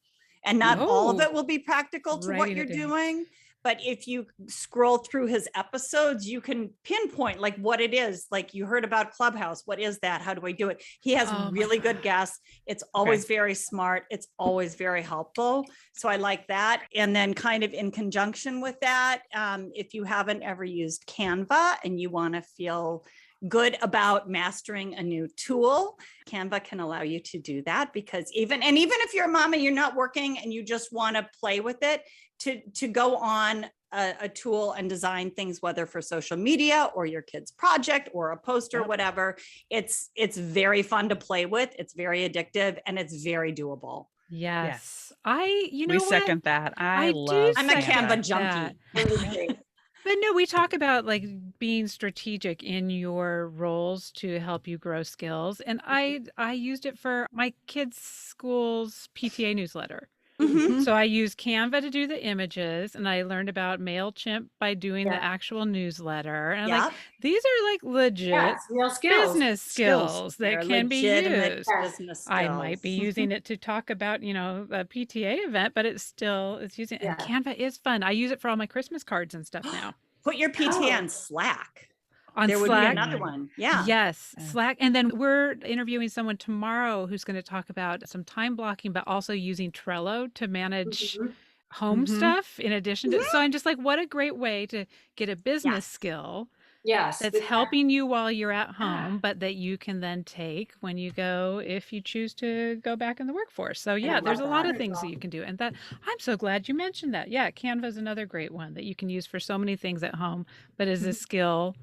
And not all of it will be practical to what you're doing. But if you scroll through his episodes, you can pinpoint like what it is. Like you heard about Clubhouse. What is that? How do I do it? He has really good guests. It's always very smart. It's always very helpful. So I like that. And then kind of in conjunction with that, if you haven't ever used Canva and you want to feel good about mastering a new tool, Canva can allow you to do that, because even if you're a mom and you're not working and you just want to play with it, to go on a tool and design things, whether for social media or your kid's project or a poster, whatever, it's very fun to play with. It's very addictive and it's very doable. Yes. We second that. I'm a Canva junkie. But no, we talk about like being strategic in your roles to help you grow skills. And I used it for my kids' school's PTA newsletter. Mm-hmm. So I used Canva to do the images, and I learned about MailChimp by doing the actual newsletter. And I'm like, these are like legit real skills. Business skills that can be used. Skills. I might be using it to talk about, a PTA event, but it's using it. And Canva is fun. I use it for all my Christmas cards and stuff now. Put your PTA on Slack. There would Slack. be another one. Yeah. Yes. Slack. And then we're interviewing someone tomorrow who's going to talk about some time blocking, but also using Trello to manage home stuff in addition to. So I'm just like, what a great way to get a business skill. Yes. That's helping you while you're at home, but that you can then take when you go, if you choose to go back in the workforce. So there's a lot of things that you can do. And that I'm so glad you mentioned that. Yeah. Canva is another great one that you can use for so many things at home, but as a skill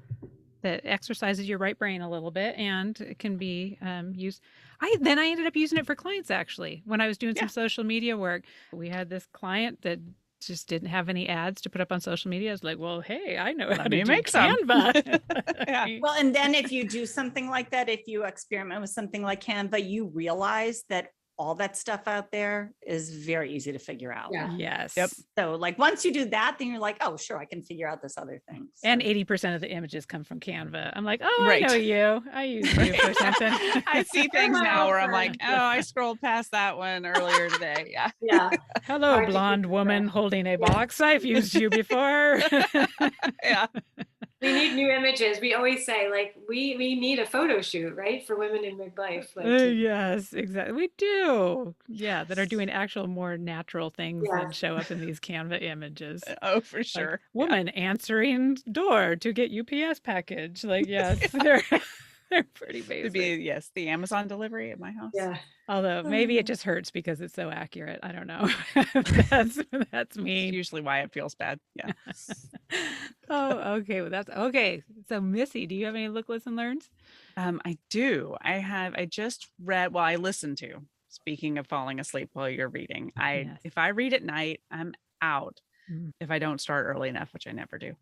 that exercises your right brain a little bit, and it can be used. I ended up using it for clients, actually. When I was doing some social media work, we had this client that just didn't have any ads to put up on social media. I was like, well, hey, I know how to make Canva. Well, and then if you do something like that, if you experiment with something like Canva, you realize that all that stuff out there is very easy to figure out. Yeah. Yes. Yep. So like once you do that, then you're like, oh, sure, I can figure out this other thing. So. And 80% of the images come from Canva. I'm like, oh, I know you. I use you for something. I see things now where I'm like, oh, I scrolled past that one earlier today. Yeah. Yeah. Hello, blonde woman holding a box. I've used you before. Yeah. We need new images. We always say like we need a photo shoot, right, for women in midlife. Like yes, exactly. We do. Yeah, that are doing actual more natural things Yes. than show up in these Canva images. Oh, for Like sure. woman answering door to get UPS package. Like, yes, they're pretty It'd basic. be, yes, the Amazon delivery at my house. Yeah. Although maybe it just hurts because it's so accurate. I don't know. That's me. It's usually why it feels bad. Yeah. Oh, okay. Well, that's okay. So, Missy, do you have any look, listen, learns? I do. I just read, well, I listened to, speaking of falling asleep while you're reading. Yes. If I read at night, I'm out Mm. if I don't start early enough, which I never do.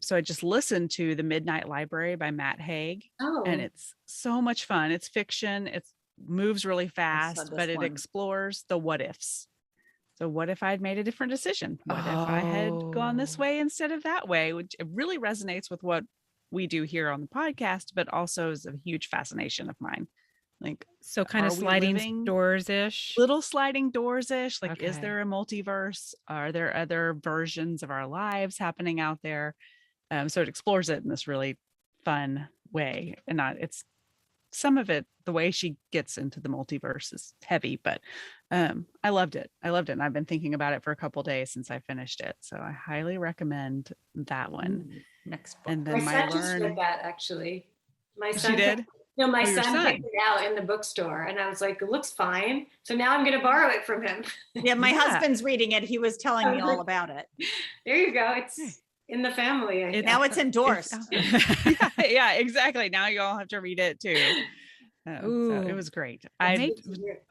So I just listened to The Midnight Library by Matt Haig, Oh. and it's so much fun. It's fiction. It moves really fast, this but it one. explores the what ifs. So what if I'd made a different decision? What if I had gone this Oh. way instead of that way? Which it really resonates with what we do here on the podcast, but also is a huge fascination of mine. Like, So kind of are we sliding living doors ish. little sliding doors ish. Like, is Okay. there a multiverse? Are there other versions of our lives happening out there? So it explores it in this really fun way. And it's some of it, the way she gets into the multiverse is heavy, but I loved it. And I've been thinking about it for a couple days since I finished it. So I highly recommend that one. Next book. And My then son just read that actually. My son She did? No, my Oh, your son son. picked it out in the bookstore, and I was like, "It looks fine." So now I'm going to borrow it from him. Yeah, my Yeah. husband's reading it. He was telling me all about it. There you go. It's in the family. I think. Now it's endorsed. yeah, exactly. Now you all have to read it too. So it Ooh. was great. Maybe-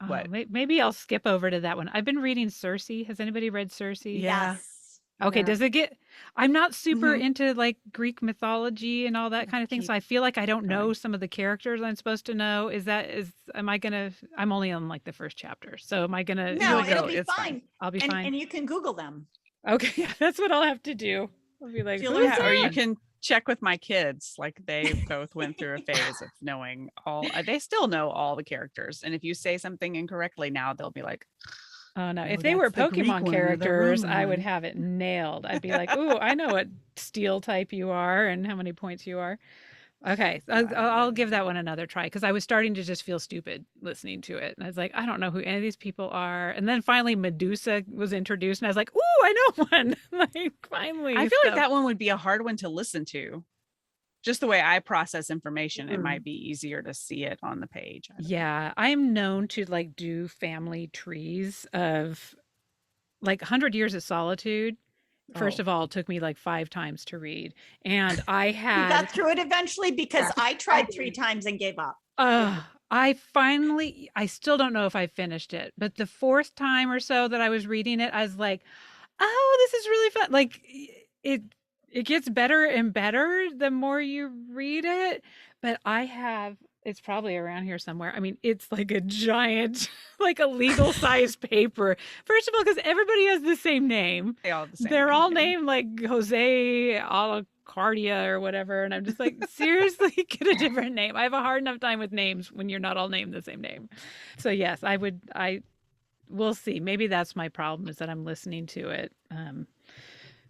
I Oh, what? maybe I'll skip over to that one. I've been reading Circe. Has anybody read Circe? Yeah. Yes. Okay, Yeah. does it get I'm not super Mhm. into like Greek mythology and all that kind of thing, keep so I feel like I don't know going. some of the characters I'm supposed to know. Am I gonna I'm only on like the first chapter. So am I gonna No, You'll it'll go, be it's fine. fine. I'll be And, fine. and you can Google them. Okay, yeah, that's what I'll have to do. I'll be like, You'll who's learn Yeah, or you that? can check with my kids. Like they both went through a phase of knowing all. They still know all the characters, and if you say something incorrectly now, they'll be like, Oh no! "Oh, If they were that's the Greek Pokemon one or the characters, Roman I would one." have it nailed. I'd be like, "Ooh, I know what steel type you are and how many points you are." Okay, I'll give that one another try because I was starting to just feel stupid listening to it, and I was like, "I don't know who any of these people are." And then finally, Medusa was introduced, and I was like, "Ooh, I know one!" Like finally, I feel so- like that one would be a hard one to listen to. Just the way I process information, it Mhm. might be easier to see it on the page. I don't know. Yeah, I'm known to like do family trees of like 100 Years of Solitude. First Oh. of all, it took me like 5 times to read, and I You had got through it eventually because Yeah, I tried did. 3 times and gave up. I still don't know if I finished it, but the 4th time or so that I was reading it, I was like, "Oh, this is really fun." Like it gets better and better the more you read it, but it's probably around here somewhere. I mean, it's like a giant, like a legal size paper. First of all, because everybody has the same name. They all have the same They're name, all yeah. named like Jose Alacardia or whatever. And I'm just like, seriously, get a different name. I have a hard enough time with names when you're not all named the same name. So yes, we'll see. Maybe that's my problem is that I'm listening to it.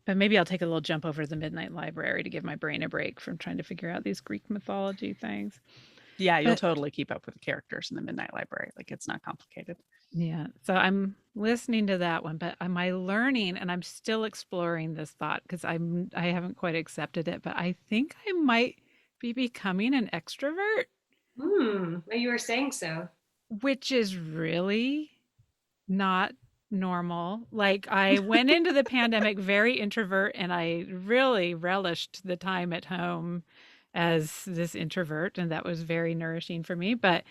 But maybe I'll take a little jump over to the Midnight Library to give my brain a break from trying to figure out these Greek mythology things. Yeah, you'll But- totally keep up with the characters in the Midnight Library. Like it's not complicated. Yeah. So I'm listening to that one, but am I learning and I'm still exploring this thought because I haven't quite accepted it, but I think I might be becoming an extrovert, Well, you were saying so. which is really not normal. Like I went into the pandemic very introvert and I really relished the time at home as this introvert, and that was very nourishing for me. But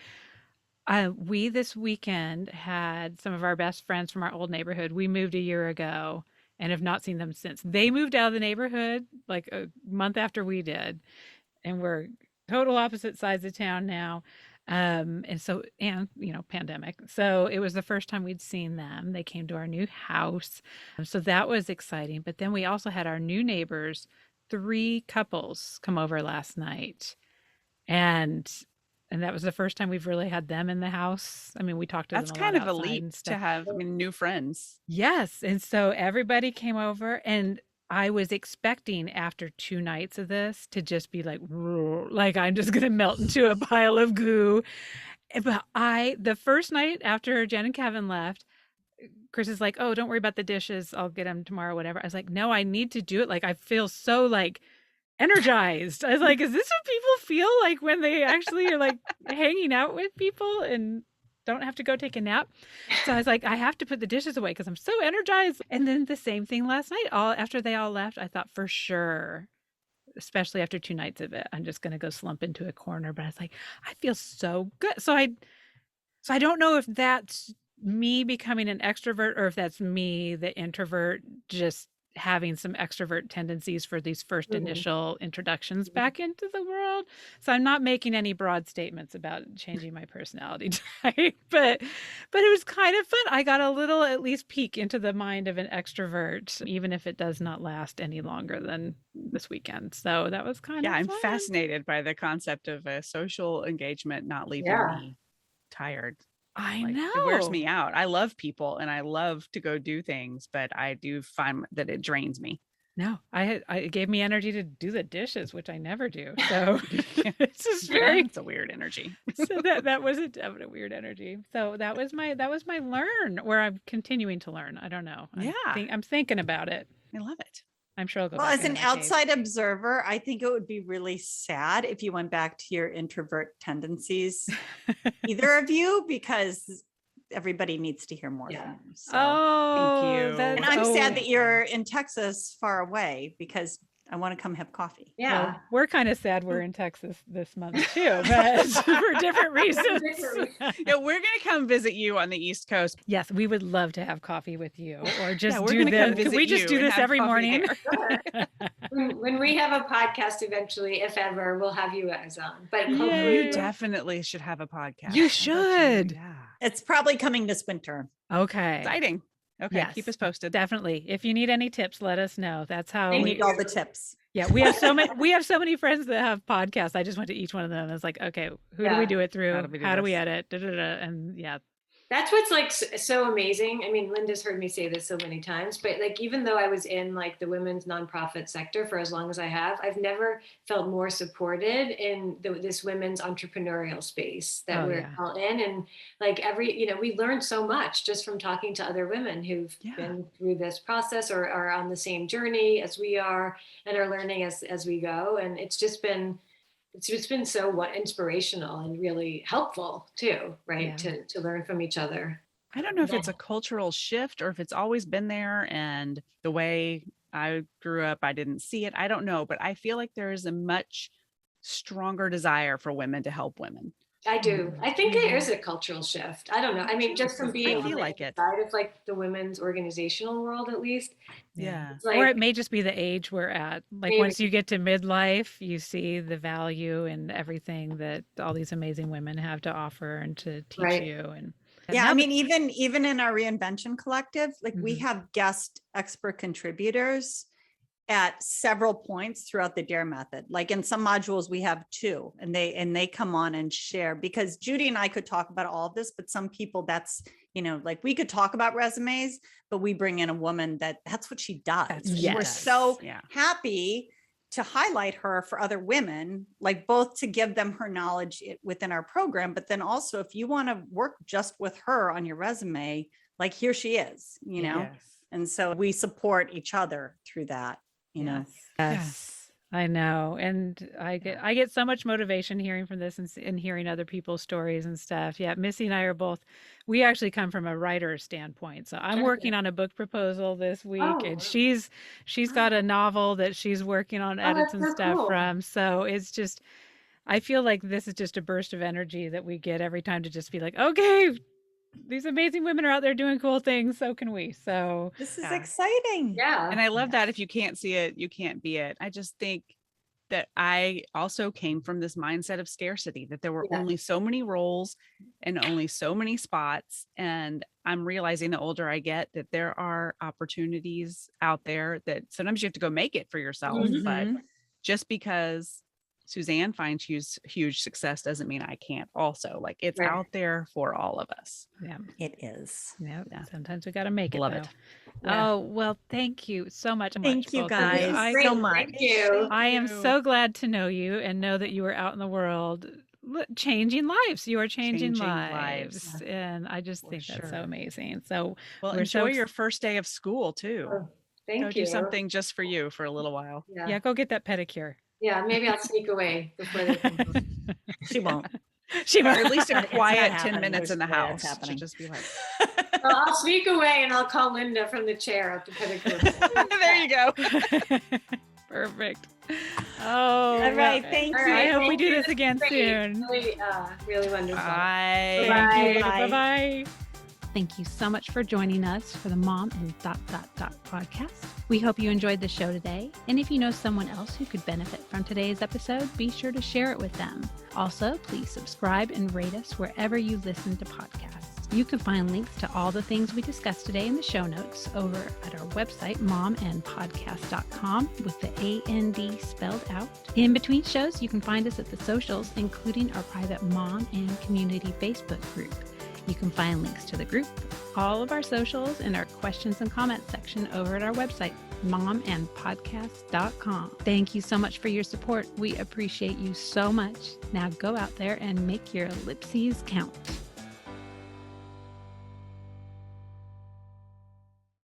we this weekend had some of our best friends from our old neighborhood. We moved a year ago and have not seen them since. They moved out of the neighborhood like a month after we did, and we're total opposite sides of town now. And pandemic. So it was the first time we'd seen them. They came to our new house. So that was exciting. But then we also had our new neighbors, 3 couples come over last night. And that was the first time we've really had them in the house. I mean, we talked to That's them kind of a outside leap and to stuff. have new friends. Yes. And so everybody came over and I was expecting after 2 nights of this to just be like I'm just gonna melt into a pile of goo. But the first night after Jen and Kevin left, Chris is like, "Oh, don't worry about the dishes. I'll get them tomorrow, whatever." I was like, "No, I need to do it. Like, I feel so like energized." I was like, "Is this what people feel like when they actually are like hanging out with people and don't have to go take a nap?" So I was like, "I have to put the dishes away because I'm so energized." And then the same thing last night. After they all left, I thought for sure, especially after 2 nights of it, I'm just going to go slump into a corner. But I was like, I feel so good. So I don't know if that's me becoming an extrovert or if that's me, the introvert, just having some extrovert tendencies for these first initial introductions back into the world. So I'm not making any broad statements about changing my personality type, but it was kind of fun. I got a little at least peek into the mind of an extrovert, even if it does not last any longer than this weekend. So that was kind of fun. I'm fascinated by the concept of a social engagement not leaving me tired. I know. It wears me out. I love people and I love to go do things, but I do find that it drains me. No, it gave me energy to do the dishes, which I never do. So it's just it's a weird energy. So that was a definite weird energy. So that was my learn, where I'm continuing to learn. I don't know. I'm thinking about it. I love it. I'm sure I'll go Well, back as an into my cave. outside observer, I think it would be really sad if you went back to your introvert tendencies, either of you, because everybody needs to hear more from you. So, thank you. And I'm sad that you're in Texas far away because I want to come have coffee. Yeah. Well, we're kind of sad we're in Texas this month too, but for different reasons. Yeah, we're going to come visit you on the East Coast. Yes, we would love to have coffee with you, or just we're do gonna come this. visit Can we just you do and this have every coffee morning? there. When we have a podcast eventually, if ever, we'll have you guys on. But Yay. hopefully You definitely should have a podcast. You should. Yeah. It's probably coming this winter. Okay. Exciting. Okay. Yes, Keep us posted. Definitely. If you need any tips, let us know. That's how We Thank need all the tips. Yeah, we have so many friends that have podcasts. I just went to each one of them and was like, okay, who do we do it through? How do we edit? And yeah. That's what's like so amazing. I mean, Linda's heard me say this so many times, but like, even though I was in like the women's nonprofit sector for as long as I have, I've never felt more supported in this women's entrepreneurial space that we're all in. And like we learned so much just from talking to other women who've been through this process or are on the same journey as we are and are learning as we go. And it's just been so inspirational and really helpful too, right? To learn from each other. I don't know if it's a cultural shift or if it's always been there and the way I grew up, I didn't see it. I don't know, but I feel like there is a much stronger desire for women to help women. I do. I think there is a cultural shift. I don't know. I mean, just from being on the side of like the women's organizational world, at least. Yeah. Like, or it may just be the age we're at. Like once you get to midlife, you see the value in everything that all these amazing women have to offer and to teach you. And yeah, I mean, even in our Reinvention collective, like we have guest expert contributors at several points throughout the DARE method. Like in some modules we have 2 and they come on and share, because Judy and I could talk about all of this, but some people that's, like we could talk about resumes, but we bring in a woman that's what she does. We're so happy to highlight her for other women, like both to give them her knowledge within our program, but then also if you want to work just with her on your resume, like here she is, and so we support each other through that. Yes, I know. And I get so much motivation hearing from this and hearing other people's stories and stuff. Yeah. Missy and I are we actually come from a writer's standpoint. So I'm working on a book proposal this week and she's got a novel that she's working on edits and stuff from. So it's just, I feel like this is just a burst of energy that we get every time to just be like, okay, these amazing women are out there doing cool things. So can we. So this is exciting. Yeah. And I love that if you can't see it, you can't be it. I just think that I also came from this mindset of scarcity, that there were only so many roles and only so many spots. And I'm realizing the older I get that there are opportunities out there that sometimes you have to go make it for yourself. But just because Suzanne finds huge success doesn't mean I can't also. Like it's Right. out there for all of us. Yeah. It is. Yeah. Sometimes we got to make it. Love though. it. Yeah. Oh, well, thank you so much. Thank you both of you. guys I, Great, so much. Thank you. I am so glad to know you and know that you are out in the world changing lives. You are changing lives. And I just For think that's so sure. amazing. So Well, we're enjoy so your first day of school too. Oh, thank Go you. do something just for you for a little while. Yeah. yeah, go get that pedicure. Yeah, maybe I'll sneak away before they come home. She won't. She Or at least a It's not quiet 10 happening. minutes in the There's no way house. it's To happening. just be like, Well, I'll sneak away and I'll call Linda from the chair at the pedicure. there you go. Perfect. Oh, All right. well, Thank All you. right, I hope we thank do you. this again Great. soon. Really wonderful. Bye. Bye-bye. Bye bye. Thank you so much for joining us for the Mom and podcast. We hope you enjoyed the show today. And if you know someone else who could benefit from today's episode, be sure to share it with them. Also, please subscribe and rate us wherever you listen to podcasts. You can find links to all the things we discussed today in the show notes over at our website, momandpodcast.com, with the AND spelled out. In between shows, you can find us at the socials, including our private Mom and Community Facebook group. You can find links to the group, all of our socials, and our questions and comments section over at our website, momandpodcast.com. Thank you so much for your support. We appreciate you so much. Now go out there and make your ellipses count.